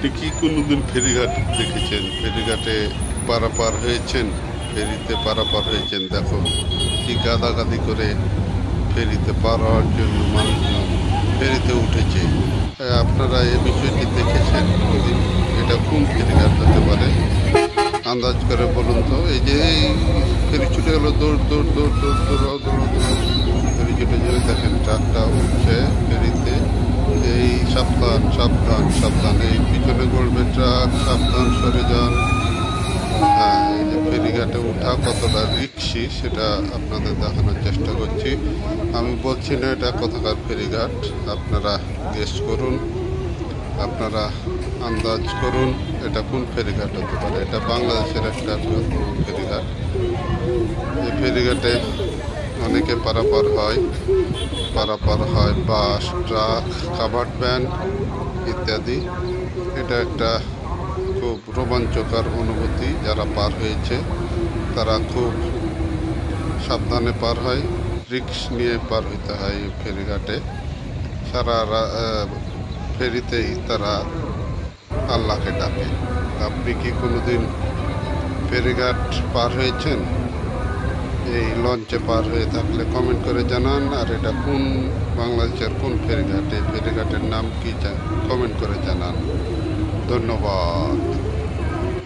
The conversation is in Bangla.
আপনি কি কোনোদিন ফেরিঘাট দেখেছেন? ফেরিঘাটে পারাপার হয়েছেন? ফেরিতে পারাপার হয়েছেন? দেখো কি গাদাগাদি করে ফেরিতে পার হওয়ার জন্য মানুষজন ফেরিতে উঠেছে। আপনারা এই বিষয়টি দেখেছেন কোনোদিন? এটা কোন ফেরিঘাট হতে পারে? আন্দাজ করে বলুন তো। এই যে এই ফেরি ছুটে গেল, দৌড় দৌড় দৌড় দৌড় দৌড় দৌড় দৌড়, ফেরি ছুটে যেতে দেখেন ট্রাকটা উঠছে ফেরিতে। এই সাবধান সাবধান সাবধান, এই পিছনে গড়বে ট্রাক, সাবধান সরে যান। হ্যাঁ, এই যে ফেরিঘাটে ওঠা কতটা রিক্সি সেটা আপনাদের দেখানোর চেষ্টা করছি। আমি বলছি না এটা কোথাকার ফেরিঘাট, আপনারা গেস করুন, আপনারা আন্দাজ করুন এটা কোন ফেরিঘাট হতে পারে। এটা বাংলাদেশের একটা বৃহত্তম ফেরিঘাট। এই ফেরিঘাটে অনেকে পারাপার হয় বাস, ট্রাক, কাভার্ড ভ্যান ইত্যাদি। এটা একটা খুব রোমাঞ্চকর অনুভূতি। যারা পার হয়েছে তারা খুব সাবধানে পার হয়, রিস্ক নিয়ে পার হইতে হয় এই ফেরিঘাটে। সারা ফেরিতেই তারা আল্লাহকে ডাকে। আপনি কি কোনোদিন ফেরিঘাট পার হয়েছেন? এই লঞ্চে পার হয়ে থাকলে কমেন্ট করে জানান। আর এটা কোন বাংলাদেশের কোন ফেরিঘাট, এই ফেরিঘাটের নাম কি কমেন্ট করে জানান। ধন্যবাদ।